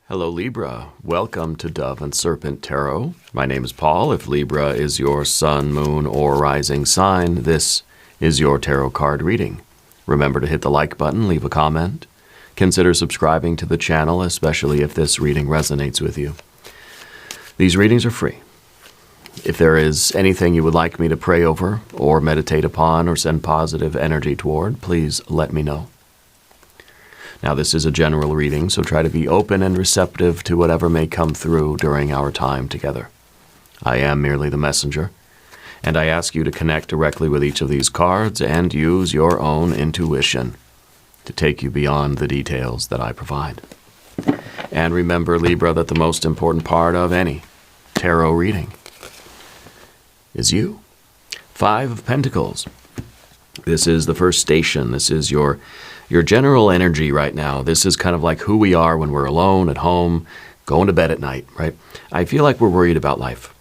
Hello Libra, welcome to Dove and Serpent Tarot. My name is Paul. If Libra is your sun, moon, or rising sign, this is your tarot card reading. Remember to hit the like button, leave a comment. Consider subscribing to the channel, especially if this reading resonates with you. These readings are free. If there is anything you would like me to pray over, or meditate upon, or send positive energy toward, please let me know. Now, this is a general reading, so try to be open and receptive to whatever may come through during our time together. I am merely the messenger, and I ask you to connect directly with each of these cards and use your own intuition to take you beyond the details that I provide. And remember, Libra, that the most important part of any tarot reading is you. 5 of Pentacles. This is the first station. This is your general energy right now. This is kind of like who we are when we're alone, at home, going to bed at night, right? I feel like we're worried about life.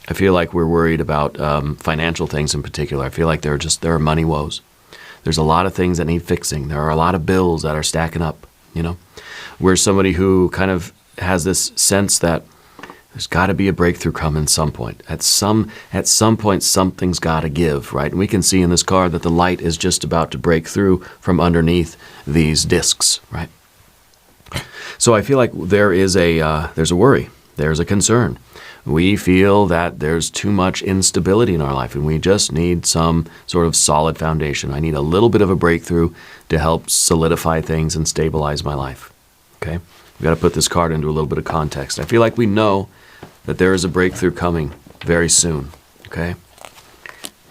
I feel like we're worried about financial things in particular. I feel like there are money woes. There's a lot of things that need fixing. There are a lot of bills that are stacking up, you know? We're somebody who kind of has this sense that there's got to be a breakthrough coming some point. At some point, something's got to give, right? And we can see in this card that the light is just about to break through from underneath these discs, right? So I feel like there's a worry. There's a concern. We feel that there's too much instability in our life, and we just need some sort of solid foundation. I need a little bit of a breakthrough to help solidify things and stabilize my life, okay? We've got to put this card into a little bit of context. I feel like we know that there is a breakthrough coming very soon, okay?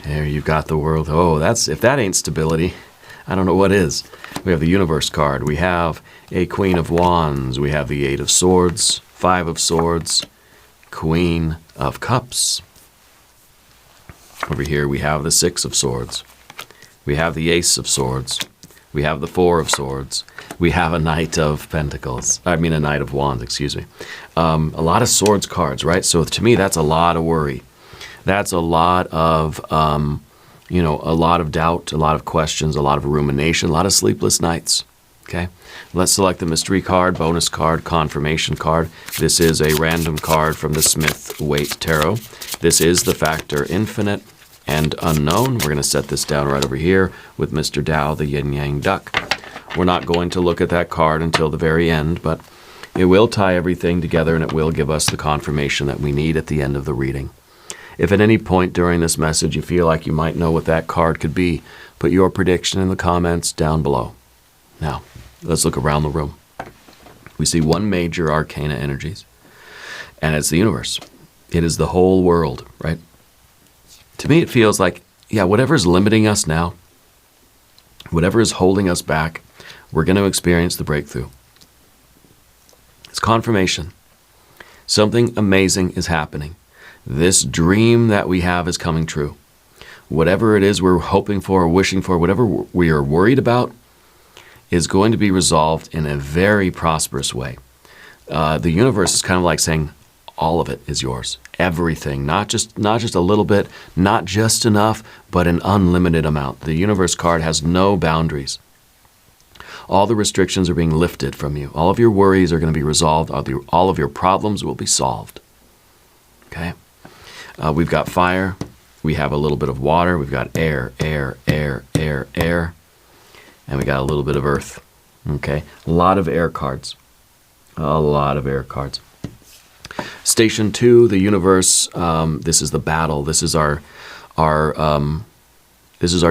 There you've got the world. Oh, if that ain't stability, I don't know what is. We have the Universe card. We have a Queen of Wands. We have the 8 of Swords, 5 of Swords, Queen of Cups. Over here we have the 6 of Swords. We have the Ace of Swords. We have the 4 of Swords. We have a Knight of Pentacles. I mean, a Knight of Wands, excuse me. A lot of Swords cards, right? So to me, that's a lot of worry. That's a lot of, a lot of doubt, a lot of questions, a lot of rumination, a lot of sleepless nights, okay? Let's select the mystery card, bonus card, confirmation card. This is a random card from the Smith-Waite Tarot. This is the factor infinite and unknown. We're going to set this down right over here with Mr. Tao, the yin-yang duck. We're not going to look at that card until the very end, but it will tie everything together and it will give us the confirmation that we need at the end of the reading. If at any point during this message you feel like you might know what that card could be, put your prediction in the comments down below. Now, let's look around the room. We see one major arcana energies, and it's the universe. It is the whole world, right? To me, it feels like, yeah, whatever's limiting us now, whatever is holding us back, we're going to experience the breakthrough. It's confirmation. Something amazing is happening. This dream that we have is coming true. Whatever it is we're hoping for or wishing for, whatever we are worried about, is going to be resolved in a very prosperous way. The universe is kind of like saying, all of it is yours. Everything, not just a little bit, not just enough, but an unlimited amount. The Universe card has no boundaries. All the restrictions are being lifted from you. All of your worries are going to be resolved. All of your problems will be solved. Okay? We've got fire. We have a little bit of water. We've got air, air, air, air, air. And we got a little bit of earth. Okay? A lot of air cards. A lot of air cards. Station 2, the universe. This is the battle. This is our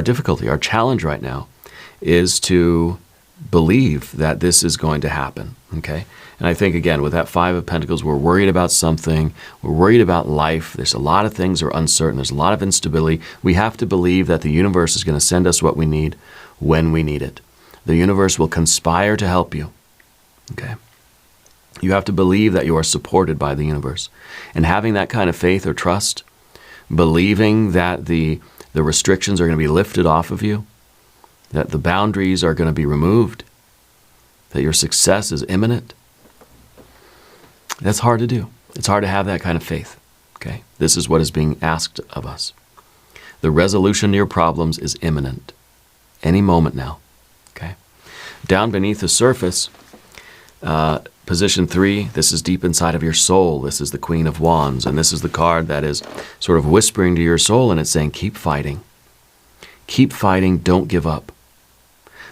difficulty. Our challenge right now is to believe that this is going to happen. Okay, and I think again with that 5 of Pentacles, we're worried about something. We're worried about life. There's a lot of things that are uncertain. There's a lot of instability. We have to believe that the universe is going to send us what we need when we need it. The universe will conspire to help you. Okay. You have to believe that you are supported by the universe. And having that kind of faith or trust, believing that the restrictions are going to be lifted off of you, that the boundaries are going to be removed, that your success is imminent, that's hard to do. It's hard to have that kind of faith. Okay? This is what is being asked of us. The resolution to your problems is imminent. Any moment now. Okay? Down beneath the surface, Position 3, this is deep inside of your soul. This is the Queen of Wands, and this is the card that is sort of whispering to your soul, and it's saying, keep fighting. Keep fighting, don't give up.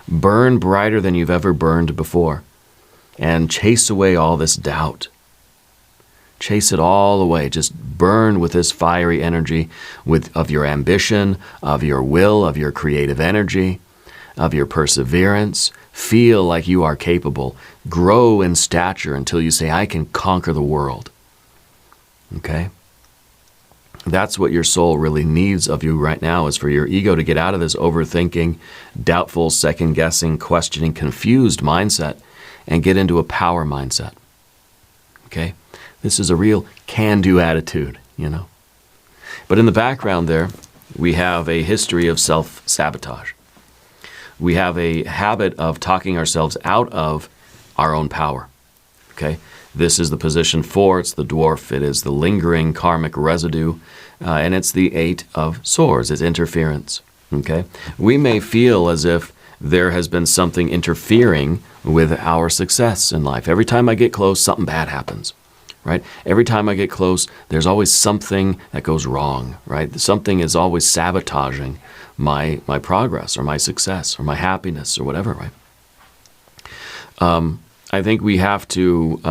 Burn brighter than you've ever burned before, and chase away all this doubt. Chase it all away. Just burn with this fiery energy of your ambition, of your will, of your creative energy, of your perseverance. Feel like you are capable. Grow in stature until you say, I can conquer the world. Okay? That's what your soul really needs of you right now, is for your ego to get out of this overthinking, doubtful, second-guessing, questioning, confused mindset and get into a power mindset. Okay? This is a real can-do attitude, you know. But in the background there, we have a history of self-sabotage. We have a habit of talking ourselves out of our own power. Okay? This is the position 4. It's the dwarf. It is the lingering karmic residue. And it's the 8 of swords. It's interference. Okay? We may feel as if there has been something interfering with our success in life. Every time I get close, something bad happens. Right? Every time I get close, there's always something that goes wrong, right? Something is always sabotaging my progress or my success or my happiness or whatever, right? I think we have to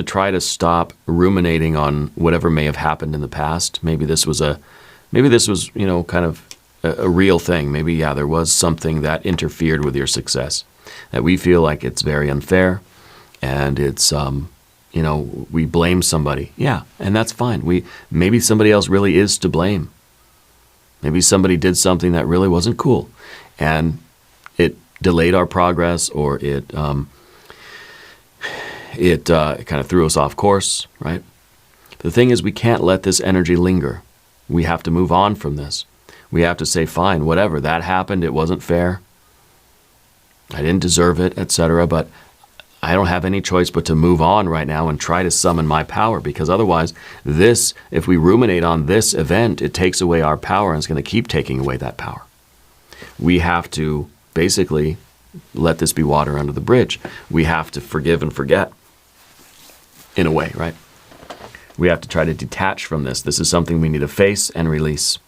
try to stop ruminating on whatever may have happened in the past. Maybe this was you know, kind of a real thing. Maybe, yeah, there was something that interfered with your success, that we feel like it's very unfair, and it's you know, we blame somebody. Yeah, and that's fine. Maybe somebody else really is to blame. Maybe somebody did something that really wasn't cool, and it delayed our progress, or it kind of threw us off course, right? The thing is, we can't let this energy linger. We have to move on from this. We have to say, fine, whatever, that happened, it wasn't fair. I didn't deserve it, etc., but I don't have any choice but to move on right now and try to summon my power, because otherwise if we ruminate on this event, it takes away our power, and it's going to keep taking away that power. We have to basically let this be water under the bridge. We have to forgive and forget, in a way, right? We have to try to detach from this. This is something we need to face and release.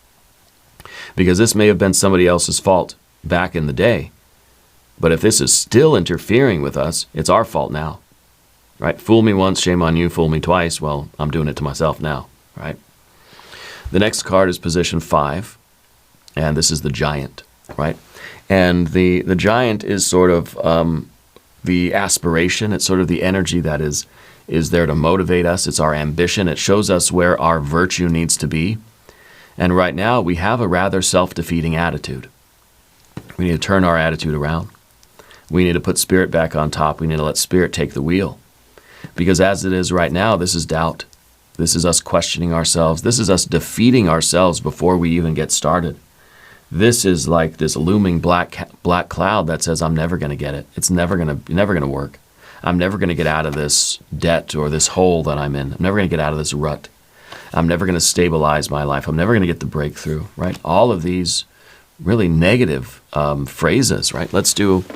Because this may have been somebody else's fault back in the day. But if this is still interfering with us, it's our fault now, right? Fool me once, shame on you. Fool me twice, well, I'm doing it to myself now, right? The next card is position 5, and this is the giant, right? And the giant is sort of the aspiration. It's sort of the energy that is there to motivate us. It's our ambition. It shows us where our virtue needs to be. And right now, we have a rather self-defeating attitude. We need to turn our attitude around. We need to put spirit back on top. We need to let spirit take the wheel. Because as it is right now, this is doubt. This is us questioning ourselves. This is us defeating ourselves before we even get started. This is like this looming black cloud that says, I'm never going to get it. It's never going to work. I'm never going to get out of this debt or this hole that I'm in. I'm never going to get out of this rut. I'm never going to stabilize my life. I'm never going to get the breakthrough, right? All of these really negative phrases, right? Let's do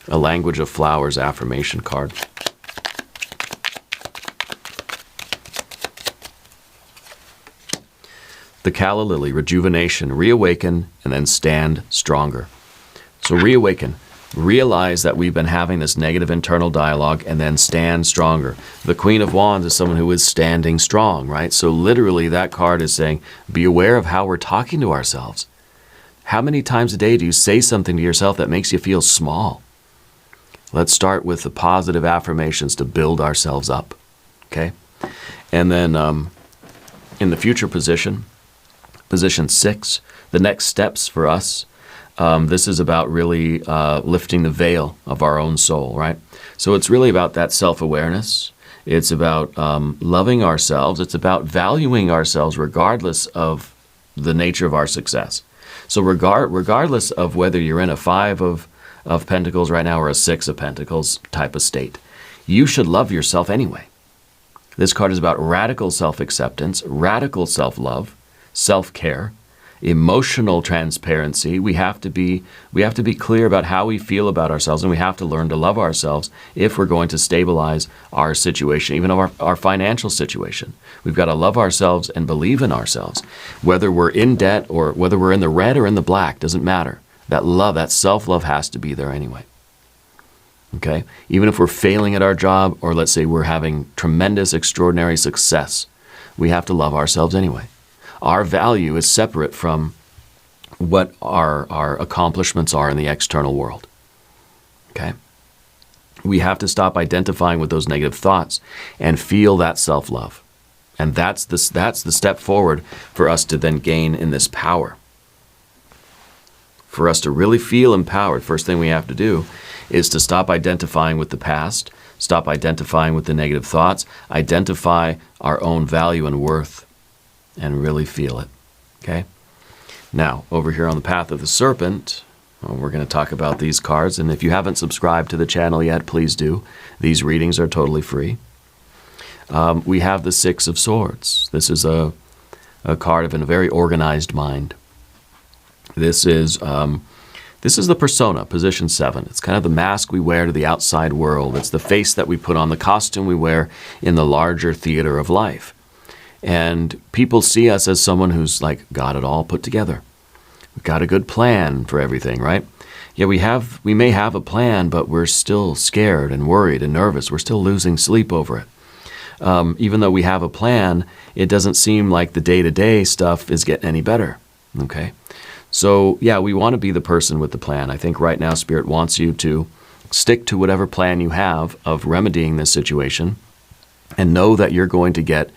a language of flowers affirmation card. The calla lily, rejuvenation, reawaken, and then stand stronger. So reawaken. Realize that we've been having this negative internal dialogue, and then stand stronger. The Queen of Wands is someone who is standing strong, right? So literally that card is saying, be aware of how we're talking to ourselves. How many times a day do you say something to yourself that makes you feel small? Let's start with the positive affirmations to build ourselves up, okay? And then in the future position 6, the next steps for us, this is about really lifting the veil of our own soul, right? So it's really about that self-awareness. It's about loving ourselves. It's about valuing ourselves regardless of the nature of our success. So regardless of whether you're in a 5 of Pentacles right now or a 6 of Pentacles type of state, you should love yourself anyway. This card is about radical self-acceptance, radical self-love, self-care, emotional transparency. We have to be clear about how we feel about ourselves, and we have to learn to love ourselves if we're going to stabilize our situation, even our financial situation. We've got to love ourselves and believe in ourselves. Whether we're in debt or whether we're in the red or in the black, doesn't matter. That love, that self-love has to be there anyway. Okay? Even if we're failing at our job, or let's say we're having tremendous, extraordinary success, we have to love ourselves anyway. Our value is separate from what our accomplishments are in the external world. Okay? We have to stop identifying with those negative thoughts and feel that self-love. And that's the step forward for us to then gain in this power. For us to really feel empowered, first thing we have to do is to stop identifying with the past, stop identifying with the negative thoughts, identify our own value and worth, and really feel it. Okay? Now, over here on the path of the serpent, we're going to talk about these cards. And if you haven't subscribed to the channel yet, please do. These readings are totally free. We have the Six of Swords. This is a card of a very organized mind. This is the persona, position 7. It's kind of the mask we wear to the outside world. It's the face that we put on, the costume we wear in the larger theater of life. And people see us as someone who's like got it all put together. We've got a good plan for everything, right? Yeah, we may have a plan, but we're still scared and worried and nervous. We're still losing sleep over it. Even though we have a plan, it doesn't seem like the day-to-day stuff is getting any better, okay? So, yeah, we want to be the person with the plan. I think right now Spirit wants you to stick to whatever plan you have of remedying this situation and know that you're going to get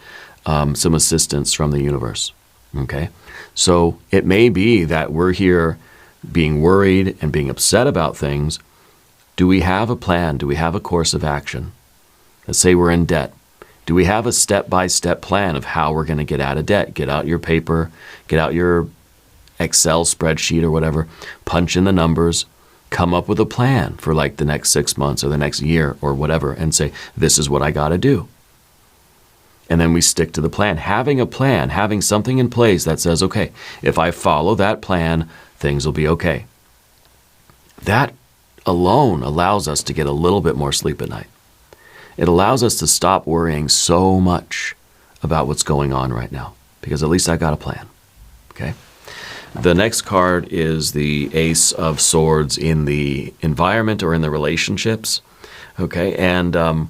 some assistance from the universe, okay? So it may be that we're here being worried and being upset about things. Do we have a plan? Do we have a course of action? Let's say we're in debt. Do we have a step-by-step plan of how we're going to get out of debt? Get out your paper, get out your Excel spreadsheet or whatever, punch in the numbers, come up with a plan for like the next 6 months or the next year or whatever, and say, this is what I got to do. And then we stick to the plan. Having a plan, having something in place that says, okay, if I follow that plan, things will be okay. That alone allows us to get a little bit more sleep at night. It allows us to stop worrying so much about what's going on right now, because at least I got a plan, okay? The next card is the Ace of Swords in the environment or in the relationships, okay? And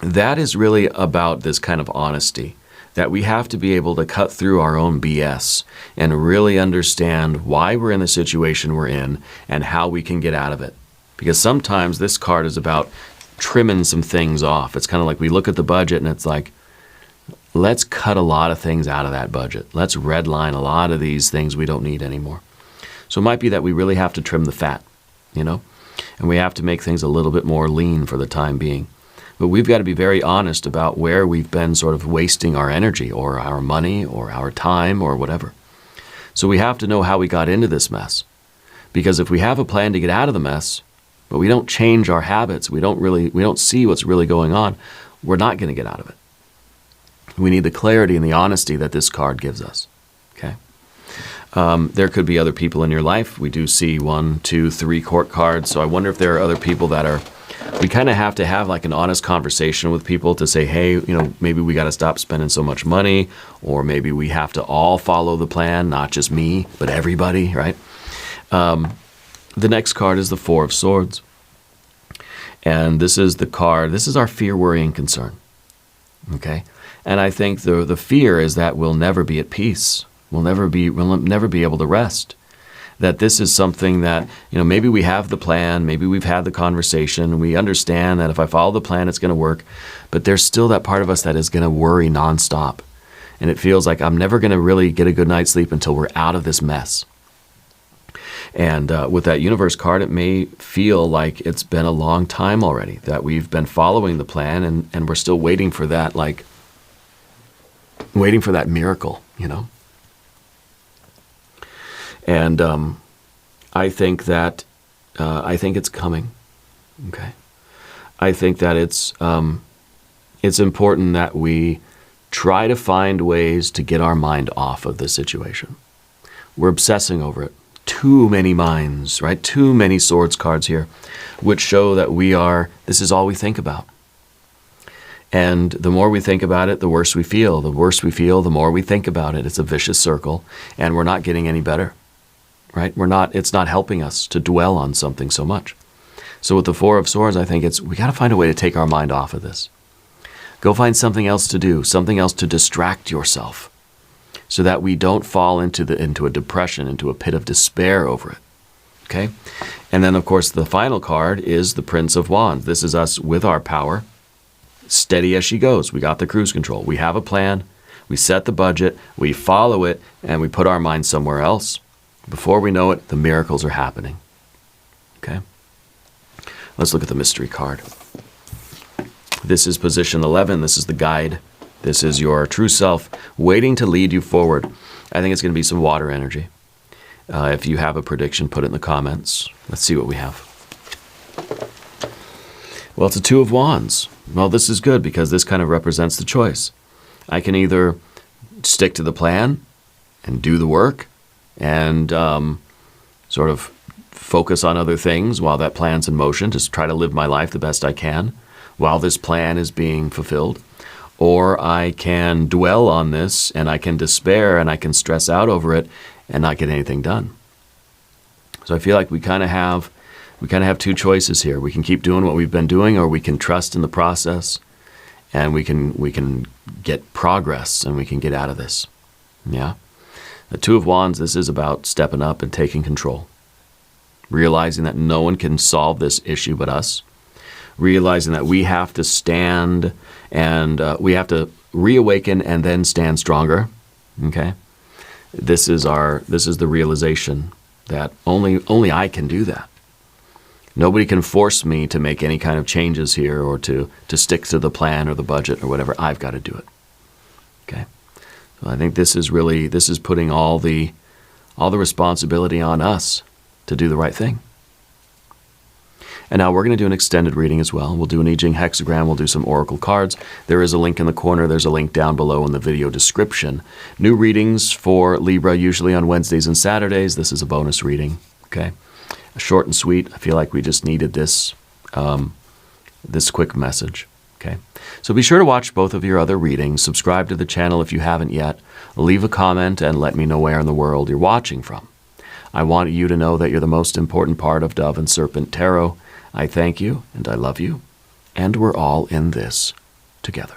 that is really about this kind of honesty, that we have to be able to cut through our own BS and really understand why we're in the situation we're in and how we can get out of it. Because sometimes this card is about trimming some things off. It's kind of like we look at the budget and it's like, let's cut a lot of things out of that budget. Let's redline a lot of these things we don't need anymore. So it might be that we really have to trim the fat, you know, and we have to make things a little bit more lean for the time being. But we've got to be very honest about where we've been sort of wasting our energy or our money or our time or whatever. So we have to know how we got into this mess. Because if we have a plan to get out of the mess, but we don't change our habits, we don't see what's really going on, we're not going to get out of it. We need the clarity and the honesty that this card gives us, okay? There could be other people in your life. We do see 1, 2, 3 court cards, so I wonder if there are other people that are, we kind of have to have like an honest conversation with people to say, hey, you know, maybe we got to stop spending so much money, or maybe we have to all follow the plan, not just me, but everybody, right? The next card is the Four of Swords. And this is the card, this is our fear, worry, and concern, okay? And I think the fear is that we'll never be at peace. We'll never be able to rest. That this is something that, you know, maybe we have the plan, maybe we've had the conversation, we understand that if I follow the plan, it's going to work, but there's still that part of us that is going to worry nonstop. And it feels like I'm never going to really get a good night's sleep until we're out of this mess. And with that universe card, it may feel like it's been a long time already that we've been following the plan and we're still waiting for that, like, waiting for that miracle, you know? And I think that, I think it's coming, okay? I think that it's important that we try to find ways to get our mind off of the situation, We're obsessing over it. Too many minds, right? Too many swords cards here, which show that this is all we think about. And the more we think about it, the worse we feel. The worse we feel, the more we think about it. It's a vicious circle, and we're not getting any better, right? It's not helping us to dwell on something so much. So with the Four of Swords, I think we got to find a way to take our mind off of this. Go find something else to do, something else to distract yourself, so that we don't fall into a depression, into a pit of despair over it. Okay? And then, of course, the final card is the Prince of Wands. This is us with our power, steady as she goes. We got the cruise control. We have a plan. We set the budget. We follow it, and we put our mind somewhere else. Before we know it, the miracles are happening. Okay? Let's look at the mystery card. This is position 11. This is the guide. This is your true self waiting to lead you forward. I think it's going to be some water energy. If you have a prediction, put it in the comments. Let's see what we have. Well, it's a Two of Wands. Well, this is good because this kind of represents the choice. I can either stick to the plan and do the work and sort of focus on other things while that plan's in motion, just try to live my life the best I can while this plan is being fulfilled. Or I can dwell on this and I can despair and I can stress out over it and not get anything done. So I feel like we kind of have two choices here. We can keep doing what we've been doing, or we can trust in the process and we can get progress and we can get out of this. Yeah. The Two of Wands, this is about stepping up and taking control. Realizing that no one can solve this issue but us. Realizing that we have to stand and we have to reawaken and then stand stronger. Okay? This is the realization that only I can do that. Nobody can force me to make any kind of changes here or to stick to the plan or the budget or whatever. I've got to do it. Okay? So I think this is putting all the responsibility on us to do the right thing. And now we're going to do an extended reading as well. We'll do an I Ching hexagram. We'll do some oracle cards. There is a link in the corner. There's a link down below in the video description. New readings for Libra usually on Wednesdays and Saturdays. This is a bonus reading. Okay, short and sweet. I feel like we just needed this this quick message. Okay, so be sure to watch both of your other readings. Subscribe to the channel if you haven't yet. Leave a comment and let me know where in the world you're watching from. I want you to know that you're the most important part of Dove and Serpent Tarot. I thank you, and I love you, and we're all in this together.